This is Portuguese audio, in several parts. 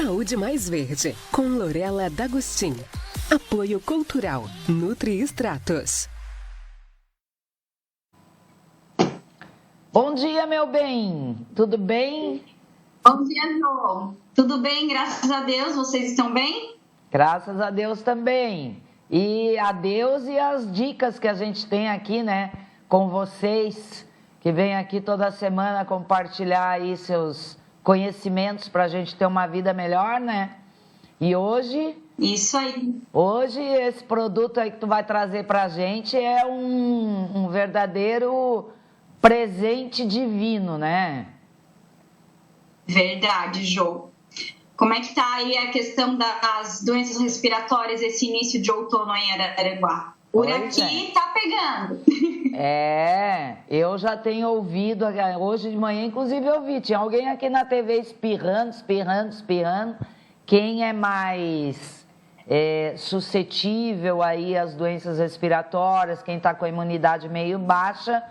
Saúde Mais Verde, com Lorela D'Agostin. Apoio Cultural, NutriEstratos. Bom dia, meu bem. Tudo bem? Bom dia, João. Tudo bem, graças a Deus. Vocês estão bem? Graças a Deus também. E a Deus e as dicas que a gente tem aqui, né? Com vocês, que vêm aqui toda semana compartilhar aí seus conhecimentos para a gente ter uma vida melhor, né? E hoje... Isso aí. Hoje, esse produto aí que tu vai trazer para a gente é um verdadeiro presente divino, né? Verdade, Jô. Como é que tá aí a questão das doenças respiratórias, esse início de outono aí em Araranguá? Por aqui tá pegando. Eu já tenho ouvido, hoje de manhã inclusive eu vi, tinha alguém aqui na TV espirrando. Quem é mais suscetível aí às doenças respiratórias, quem tá com a imunidade meio baixa,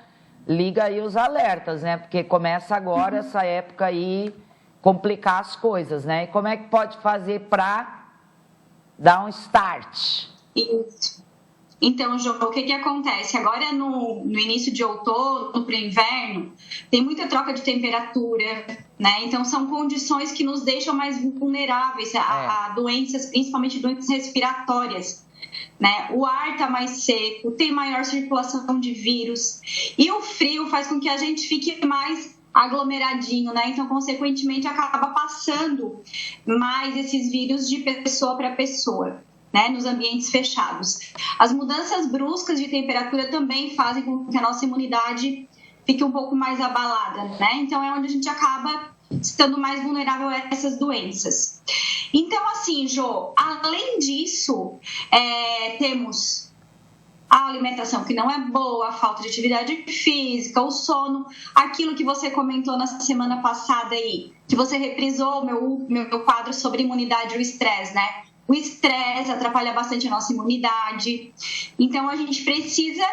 liga aí os alertas, né? Porque começa agora essa época aí complicar as coisas, né? E como é que pode fazer para dar um start? Isso. Então, João, o que acontece? Agora, no início de outono, para o inverno, tem muita troca de temperatura, né? Então, são condições que nos deixam mais vulneráveis a doenças, principalmente doenças respiratórias, né? O ar está mais seco, tem maior circulação de vírus, e o frio faz com que a gente fique mais aglomeradinho, né? Então, consequentemente, acaba passando mais esses vírus de pessoa para pessoa, né, nos ambientes fechados. As mudanças bruscas de temperatura também fazem com que a nossa imunidade fique um pouco mais abalada, né? Então é onde a gente acaba estando mais vulnerável a essas doenças. Então, assim, Jô, além disso, temos a alimentação que não é boa, a falta de atividade física, o sono, aquilo que você comentou na semana passada aí, que você reprisou o meu quadro sobre imunidade e o estresse, né? O estresse atrapalha bastante a nossa imunidade. Então, a gente precisa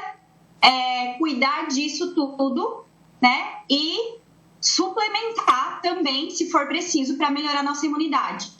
cuidar disso tudo, né? E suplementar também, se for preciso, para melhorar a nossa imunidade.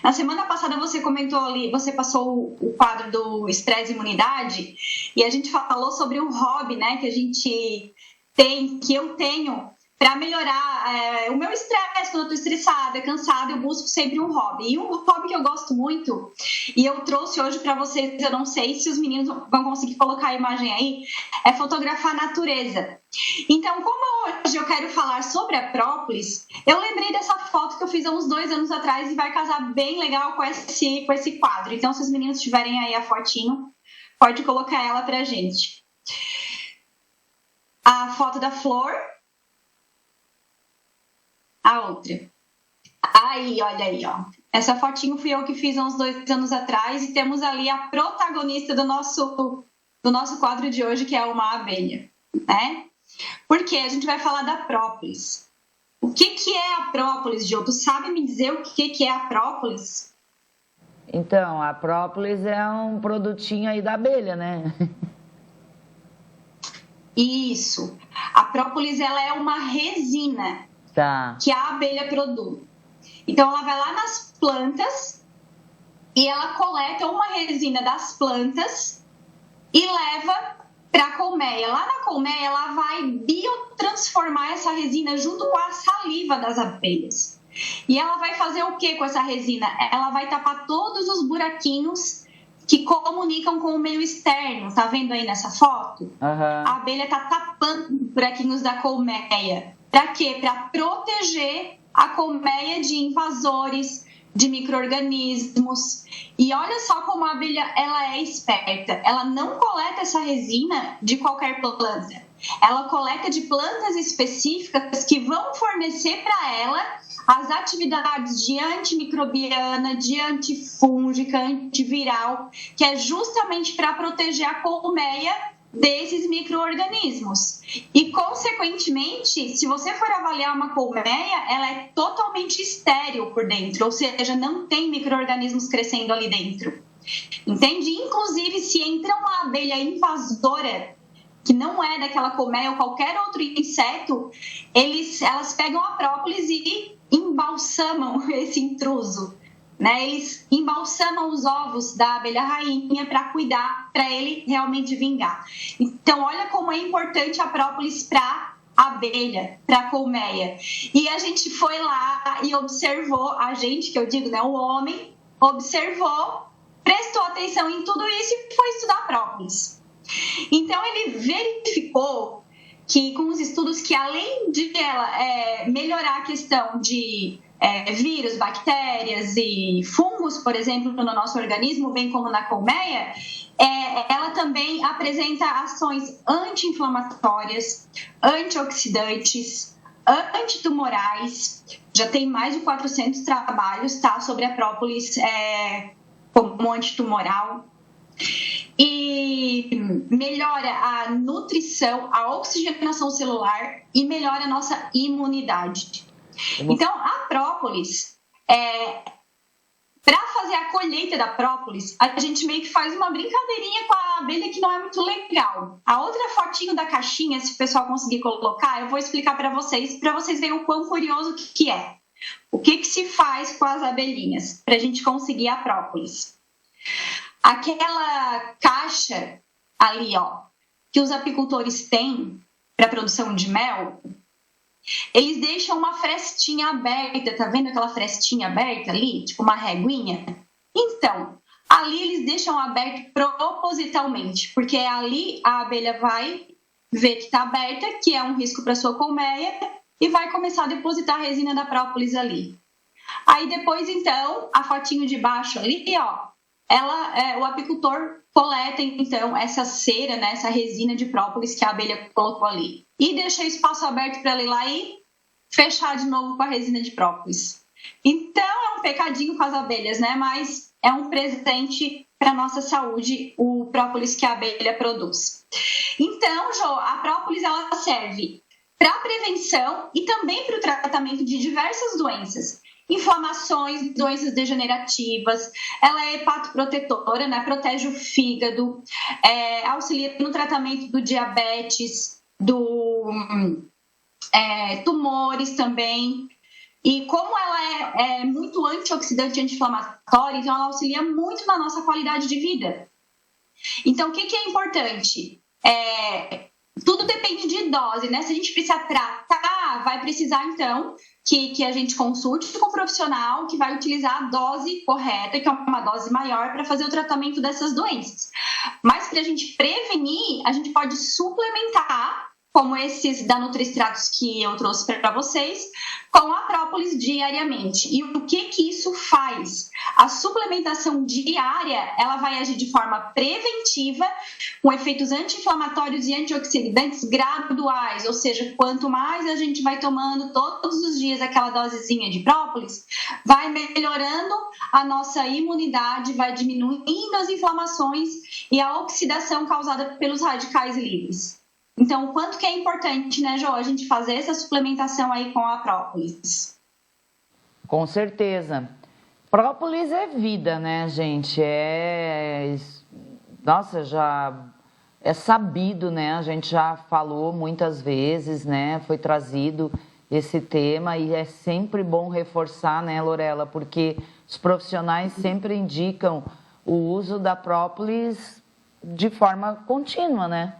Na semana passada, você comentou ali, você passou o quadro do estresse e imunidade, e a gente falou sobre um hobby, né? Que a gente tem, que eu tenho, para melhorar o meu estresse. Quando eu estou estressada, cansada, eu busco sempre um hobby. E um hobby que eu gosto muito, e eu trouxe hoje para vocês, eu não sei se os meninos vão conseguir colocar a imagem aí, é fotografar a natureza. Então, como hoje eu quero falar sobre a própolis, eu lembrei dessa foto que eu fiz há uns 2 anos atrás e vai casar bem legal com esse quadro. Então, se os meninos tiverem aí a fotinho, pode colocar ela pra gente. A foto da flor. A outra. Aí, olha aí, ó. Essa fotinho fui eu que fiz há uns 2 anos atrás e temos ali a protagonista do nosso quadro de hoje, que é uma abelha, né? Porque a gente vai falar da própolis. O que é a própolis, Jô? Tu sabe me dizer o que é a própolis? Então, a própolis é um produtinho aí da abelha, né? Isso. A própolis, ela é uma resina. Tá. Que a abelha produz. Então, ela vai lá nas plantas e ela coleta uma resina das plantas e leva para a colmeia. Lá na colmeia, ela vai biotransformar essa resina junto com a saliva das abelhas. E ela vai fazer o que com essa resina? Ela vai tapar todos os buraquinhos que comunicam com o meio externo. Tá vendo aí nessa foto? Uhum. A abelha tá tapando os buraquinhos da colmeia. Para quê? Para proteger a colmeia de invasores, de micro-organismos. E olha só como a abelha ela é esperta. Ela não coleta essa resina de qualquer planta. Ela coleta de plantas específicas que vão fornecer para ela as atividades de antimicrobiana, de antifúngica, antiviral, que é justamente para proteger a colmeia desses micro-organismos. E, consequentemente, se você for avaliar uma colmeia, ela é totalmente estéril por dentro, ou seja, não tem micro-organismos crescendo ali dentro. Entende? Inclusive, se entra uma abelha invasora, que não é daquela colmeia ou qualquer outro inseto, elas pegam a própolis e embalsamam esse intruso, né? Eles embalsamam os ovos da abelha rainha para cuidar, para ele realmente vingar. Então, olha como é importante a própolis para a abelha, para a colmeia. E a gente foi lá e observou, a gente, que eu digo, né, o homem, observou, prestou atenção em tudo isso e foi estudar a própolis. Então, ele verificou que com os estudos que, além de ela melhorar a questão de vírus, bactérias e fungos, por exemplo, no nosso organismo, bem como na colmeia, ela também apresenta ações anti-inflamatórias, antioxidantes, antitumorais. Já tem mais de 400 trabalhos, tá, sobre a própolis como antitumoral. E melhora a nutrição, a oxigenação celular e melhora a nossa imunidade. Então, a própolis, para fazer a colheita da própolis, a gente meio que faz uma brincadeirinha com a abelha que não é muito legal. A outra fotinho da caixinha, se o pessoal conseguir colocar, eu vou explicar para vocês verem o quão curioso que é. O que se faz com as abelhinhas para a gente conseguir a própolis? Aquela caixa ali, ó, que os apicultores têm para produção de mel, eles deixam uma frestinha aberta, tá vendo aquela frestinha aberta ali? Tipo uma reguinha? Então, ali eles deixam aberto propositalmente, porque ali a abelha vai ver que tá aberta, que é um risco para sua colmeia, e vai começar a depositar a resina da própolis ali. Aí depois, então, a fotinho de baixo ali, ó, o apicultor coleta, então, essa cera, né, essa resina de própolis que a abelha colocou ali. E deixa espaço aberto para ela ir lá e fechar de novo com a resina de própolis. Então, é um pecadinho com as abelhas, né? Mas é um presente para a nossa saúde, o própolis que a abelha produz. Então, Jo, a própolis ela serve para a prevenção e também para o tratamento de diversas doenças. Inflamações, doenças degenerativas, ela é hepatoprotetora, né? Protege o fígado, auxilia no tratamento do diabetes, tumores também. E como ela é muito antioxidante e anti-inflamatória, então ela auxilia muito na nossa qualidade de vida. Então, o que é importante? Tudo depende de dose, né? Se a gente precisa tratar, vai precisar, então, que a gente consulte com um profissional que vai utilizar a dose correta, que é uma dose maior, para fazer o tratamento dessas doenças. Mas, para a gente prevenir, a gente pode suplementar, como esses da Nutristratos que eu trouxe para vocês, com a própolis diariamente. E o que isso faz? A suplementação diária, ela vai agir de forma preventiva, com efeitos anti-inflamatórios e antioxidantes graduais, ou seja, quanto mais a gente vai tomando todos os dias aquela dosezinha de própolis, vai melhorando a nossa imunidade, vai diminuindo as inflamações e a oxidação causada pelos radicais livres. Então, o quanto que é importante, né, Jo, a gente fazer essa suplementação aí com a própolis? Com certeza. Própolis é vida, né, gente? Nossa, já é sabido, né? A gente já falou muitas vezes, né? Foi trazido esse tema e é sempre bom reforçar, né, Lorela? Porque os profissionais sempre indicam o uso da própolis de forma contínua, né?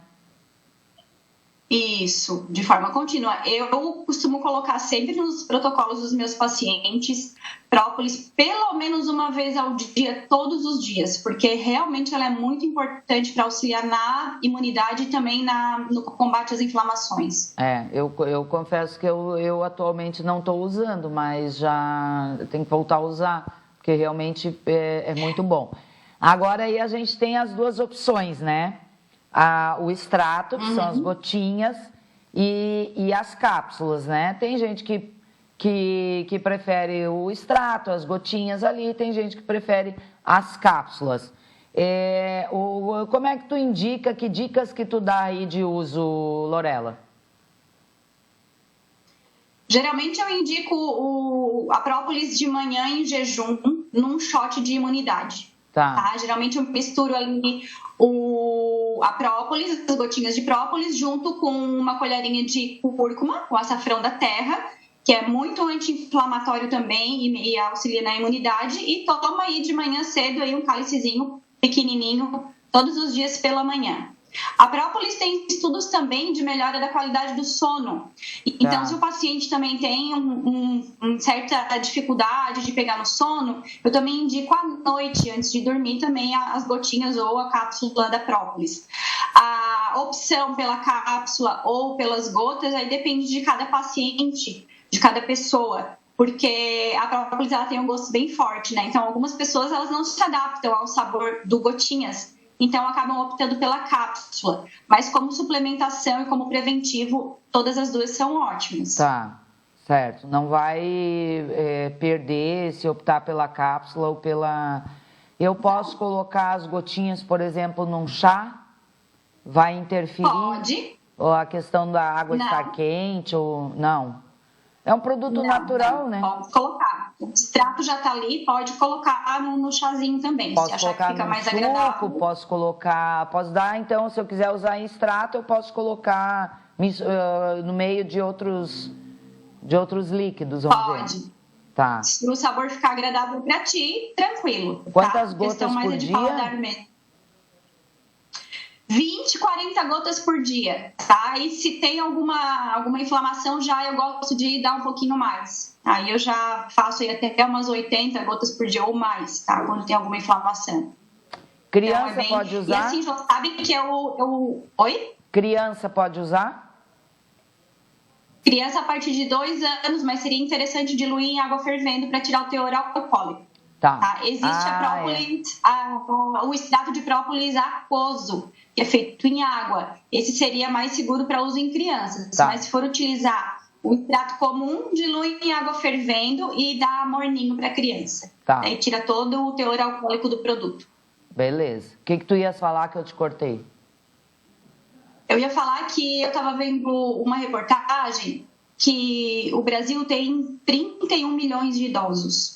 Isso, de forma contínua. Eu costumo colocar sempre nos protocolos dos meus pacientes própolis pelo menos uma vez ao dia, todos os dias, porque realmente ela é muito importante para auxiliar na imunidade e também no combate às inflamações. Eu confesso que eu atualmente não estou usando, mas já tenho que voltar a usar, porque realmente é muito bom. Agora aí a gente tem as duas opções, né? O extrato, que são as gotinhas, e as cápsulas, né? Tem gente que prefere o extrato, as gotinhas ali, tem gente que prefere as cápsulas. Como é que tu indica, que dicas que tu dá aí de uso, Lorela? Geralmente eu indico a própolis de manhã em jejum, num shot de imunidade. Tá? Geralmente eu misturo ali a própolis, as gotinhas de própolis, junto com uma colherinha de cúrcuma, com açafrão da terra, que é muito anti-inflamatório também e auxilia na imunidade, e toma aí de manhã cedo aí um cálicezinho pequenininho todos os dias pela manhã. A própolis tem estudos também de melhora da qualidade do sono. Então, se o paciente também tem certa dificuldade de pegar no sono, eu também indico à noite, antes de dormir, também as gotinhas ou a cápsula da própolis. A opção pela cápsula ou pelas gotas, aí depende de cada paciente, de cada pessoa. Porque a própolis ela tem um gosto bem forte, né? Então, algumas pessoas elas não se adaptam ao sabor do gotinhas. Então, acabam optando pela cápsula. Mas como suplementação e como preventivo, todas as duas são ótimas. Tá, certo. Não vai perder se optar pela cápsula ou pela... Eu posso colocar as gotinhas, por exemplo, num chá? Vai interferir? Pode. Ou a questão da água estar quente ou... Não. É um produto natural, né? Pode colocar. O extrato já está ali, pode colocar no chazinho também. Posso se achar colocar que fica no mais suco, agradável. posso dar, então, se eu quiser usar em extrato, eu posso colocar no meio de outros líquidos, vamos dizer. Pode. Tá. Se o sabor ficar agradável para ti, tranquilo. Quantas tá? gotas mais por de dia? paladar mesmo. 20, 40 gotas por dia, tá? E se tem alguma inflamação, já eu gosto de dar um pouquinho mais. Aí eu já faço aí até umas 80 gotas por dia ou mais, tá? Quando tem alguma inflamação. Criança então, pode usar? E assim, já sabe que Oi? Criança pode usar? Criança a partir de 2 anos, mas seria interessante diluir em água fervendo para tirar o teor alcoólico. Tá. Existe a própolis, o extrato de própolis aquoso, que é feito em água. Esse seria mais seguro para uso em crianças. Tá. Mas se for utilizar o extrato comum, dilui em água fervendo e dá morninho para a criança. Tá. Aí tira todo o teor alcoólico do produto. Beleza. O que tu ias falar que eu te cortei? Eu ia falar que eu estava vendo uma reportagem que o Brasil tem 31 milhões de idosos.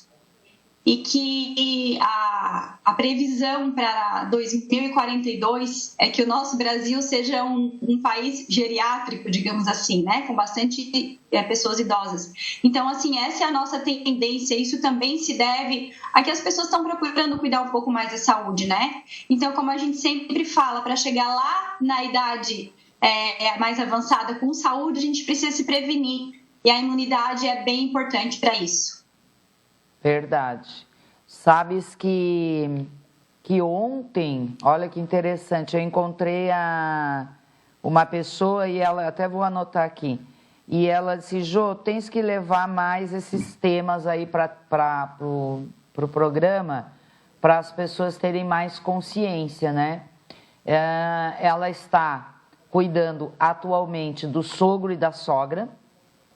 E que a previsão para 2042 é que o nosso Brasil seja um país geriátrico, digamos assim, né? Com bastante pessoas idosas. Então, assim, essa é a nossa tendência. Isso também se deve a que as pessoas estão procurando cuidar um pouco mais da saúde, né? Então, como a gente sempre fala, para chegar lá na idade mais avançada com saúde, a gente precisa se prevenir. E a imunidade é bem importante para isso. Verdade. Sabes que ontem, olha que interessante, eu encontrei uma pessoa e ela, até vou anotar aqui, e ela disse, Jô, tens que levar mais esses temas aí para o programa, para as pessoas terem mais consciência, né? Ela está cuidando atualmente do sogro e da sogra,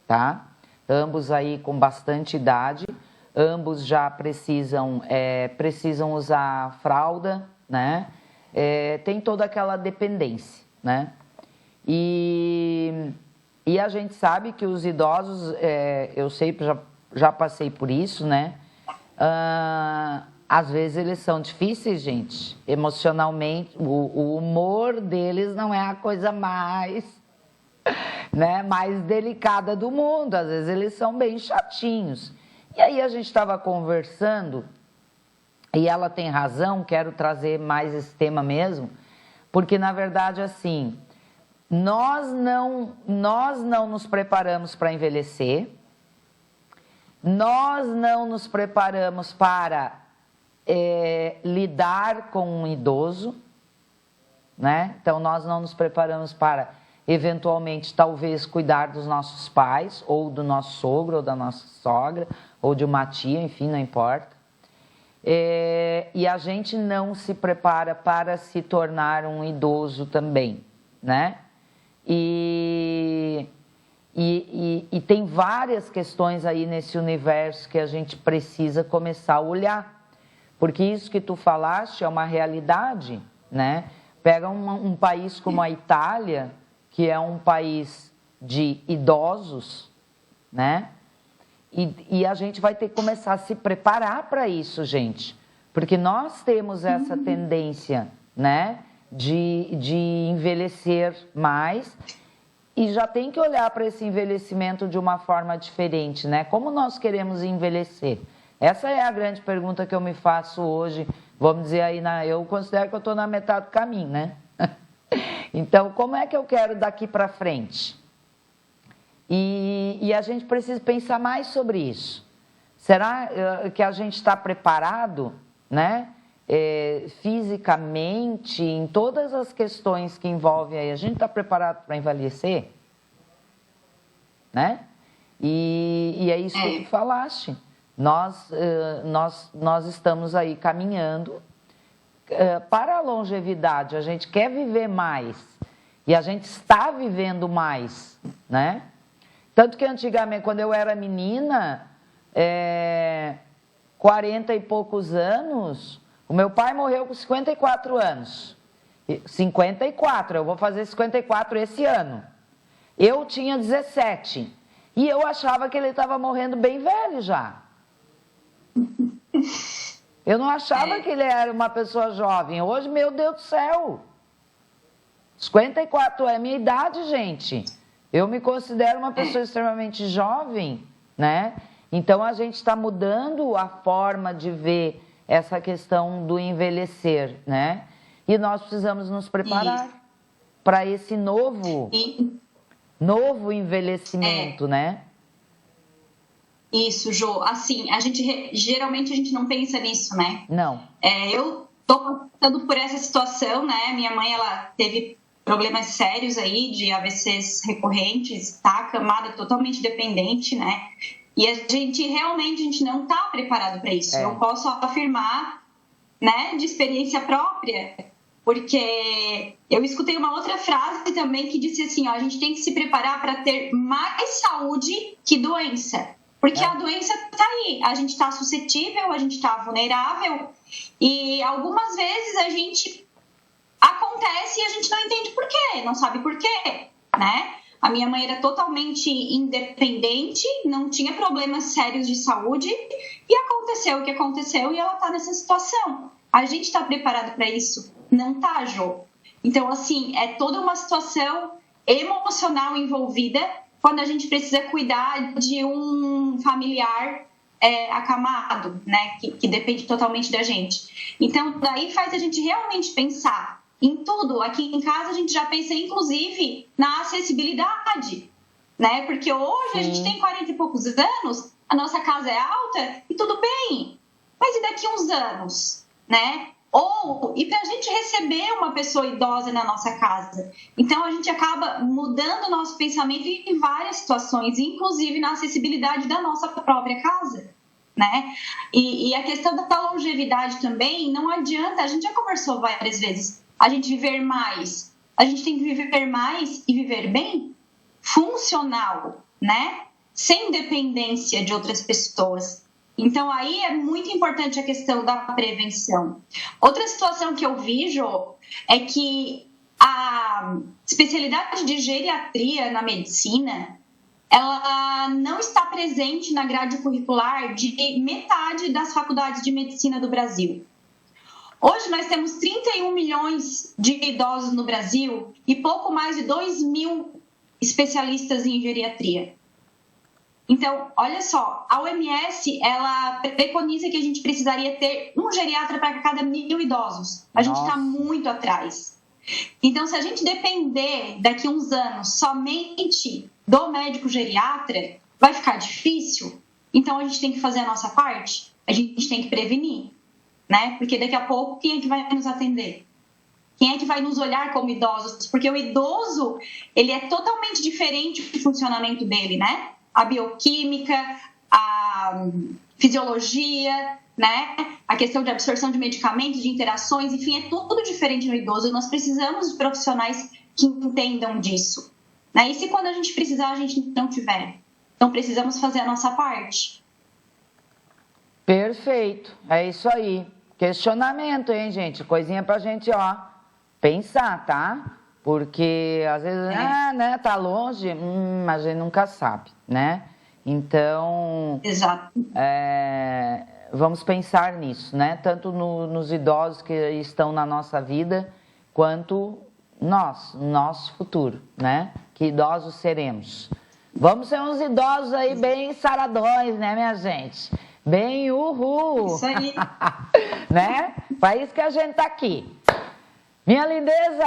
tá? Ambos aí com bastante idade. Ambos já precisam usar fralda, né? Tem toda aquela dependência, né? E a gente sabe que os idosos, eu sei, já passei por isso, né? Às vezes eles são difíceis, gente, emocionalmente. O humor deles não é a coisa mais delicada do mundo. Às vezes eles são bem chatinhos. E aí a gente estava conversando, e ela tem razão, quero trazer mais esse tema mesmo, porque na verdade assim, nós não nos preparamos para envelhecer, nós não nos preparamos para lidar com um idoso, né? Então nós não nos preparamos para eventualmente, talvez, cuidar dos nossos pais, ou do nosso sogro, ou da nossa sogra, ou de uma tia, enfim, não importa. E a gente não se prepara para se tornar um idoso também, né? E tem várias questões aí nesse universo que a gente precisa começar a olhar. Porque isso que tu falaste é uma realidade, né? Pega um país como a Itália, que é um país de idosos, né? E a gente vai ter que começar a se preparar para isso, gente. Porque nós temos essa tendência, né? De envelhecer mais. e já tem que olhar para esse envelhecimento de uma forma diferente, né? Como nós queremos envelhecer? Essa é a grande pergunta que eu me faço hoje. Vamos dizer aí, eu considero que eu estou na metade do caminho, né? Então, como é que eu quero daqui para frente? E a gente precisa pensar mais sobre isso. Será que a gente está preparado, né? Fisicamente, em todas as questões que envolvem aí, a gente está preparado para envelhecer? Né? E é isso que tu falaste. Nós estamos aí caminhando para a longevidade. A gente quer viver mais e a gente está vivendo mais, né? Tanto que antigamente, quando eu era menina, 40 e poucos anos, o meu pai morreu com 54 anos. 54, eu vou fazer 54 esse ano. Eu tinha 17 e eu achava que ele estava morrendo bem velho já. Eu não achava que ele era uma pessoa jovem. Hoje, meu Deus do céu, 54 é a minha idade, gente. Eu me considero uma pessoa extremamente jovem, né? Então, a gente está mudando a forma de ver essa questão do envelhecer, né? E nós precisamos nos preparar para esse novo envelhecimento, né? Isso, Jô. Assim, geralmente a gente não pensa nisso, né? Não. Eu tô passando por essa situação, né? Minha mãe, ela teve problemas sérios aí de AVCs recorrentes, tá acamada, totalmente dependente, né? E a gente não tá preparado para isso. Eu posso afirmar, né, de experiência própria, porque eu escutei uma outra frase também que disse assim, ó, a gente tem que se preparar para ter mais saúde que doença. Porque a doença está aí, a gente está suscetível, a gente está vulnerável e algumas vezes a gente acontece e a gente não entende por quê, não sabe por quê, né? A minha mãe era totalmente independente, não tinha problemas sérios de saúde e aconteceu o que aconteceu e ela está nessa situação. A gente está preparado para isso? Não tá, Jô. Então, assim, é toda uma situação emocional envolvida quando a gente precisa cuidar de um familiar acamado, né, que depende totalmente da gente. Então, daí faz a gente realmente pensar em tudo. Aqui em casa a gente já pensa, inclusive, na acessibilidade, né, porque hoje a gente tem 40 e poucos anos, a nossa casa é alta e tudo bem, mas e daqui uns anos, né? E para a gente receber uma pessoa idosa na nossa casa. Então, a gente acaba mudando o nosso pensamento em várias situações, inclusive na acessibilidade da nossa própria casa, né? E a questão da longevidade também, não adianta, a gente já conversou várias vezes, a gente viver mais. A gente tem que viver mais e viver bem, funcional, né? Sem dependência de outras pessoas. Então, aí é muito importante a questão da prevenção. Outra situação que eu vejo é que a especialidade de geriatria na medicina, ela não está presente na grade curricular de metade das faculdades de medicina do Brasil. Hoje nós temos 31 milhões de idosos no Brasil e pouco mais de 2 mil especialistas em geriatria. Então, olha só, a OMS, ela preconiza que a gente precisaria ter um geriatra para cada 1.000 idosos. A gente está muito atrás. Então, se a gente depender daqui a uns anos somente do médico geriatra, vai ficar difícil. Então, a gente tem que fazer a nossa parte, a gente tem que prevenir, né? Porque daqui a pouco, quem é que vai nos atender? Quem é que vai nos olhar como idosos? Porque o idoso, ele é totalmente diferente do funcionamento dele, né? A bioquímica, a fisiologia, né? A questão de absorção de medicamentos, de interações, enfim, é tudo diferente no idoso. Nós precisamos de profissionais que entendam disso, né? E se quando a gente precisar, a gente não tiver? Então, precisamos fazer a nossa parte. Perfeito, é isso aí. Questionamento, hein, gente? Coisinha pra gente, ó, pensar, tá? Porque às vezes, né, tá longe, a gente nunca sabe, né? Então, exato. Vamos pensar nisso, né? Tanto nos idosos que estão na nossa vida, quanto nosso futuro, né? Que idosos seremos. Vamos ser uns idosos aí bem saradões, né, minha gente? Bem uhul! Isso aí. Né? Para isso que a gente tá aqui. Minha lindeza,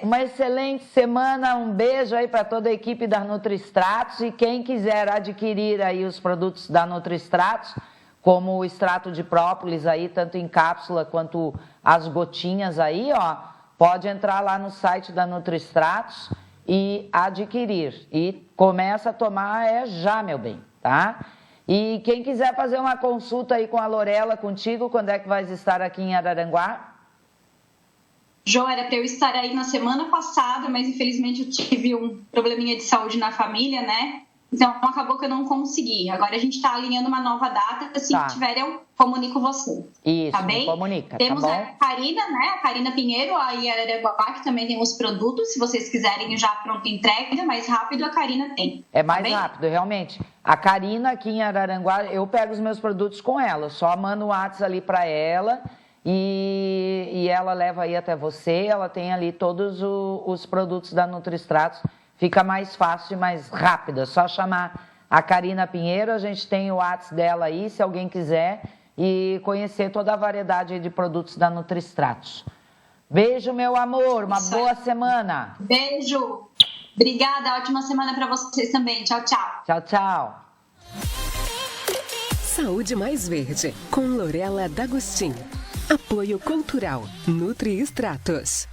uma excelente semana, um beijo aí para toda a equipe da Nutristratos e quem quiser adquirir aí os produtos da Nutristratos, como o extrato de própolis aí, tanto em cápsula quanto as gotinhas aí, ó, pode entrar lá no site da Nutristratos e adquirir. E começa a tomar já, meu bem, tá? E quem quiser fazer uma consulta aí com a Lorela, contigo, quando é que vai estar aqui em Araranguá? Jo, era para eu estar aí na semana passada, mas infelizmente eu tive um probleminha de saúde na família, né? Então acabou que eu não consegui. Agora a gente está alinhando uma nova data, assim que tiver eu comunico você. Isso, tá bem? Comunica, Temos tá bom? a Karina, né? A Karina Pinheiro, aí em Araranguá, que também tem os produtos. Se vocês quiserem já pronta entrega, mais rápido a Karina tem. É mais rápido, realmente. A Karina aqui em Araranguá, eu pego os meus produtos com ela. Eu só mando o WhatsApp ali para ela e ela leva aí até você. Ela tem ali todos os produtos da Nutristratos. Fica mais fácil e mais rápido. É só chamar a Karina Pinheiro. A gente tem o WhatsApp dela aí, se alguém quiser. E conhecer toda a variedade de produtos da Nutristratos. Beijo, meu amor. Uma boa semana. Beijo. Obrigada. Ótima semana para vocês também. Tchau, tchau. Tchau, tchau. Saúde Mais Verde, com Lorela D'Agostin. Apoio Cultural Nutristratos.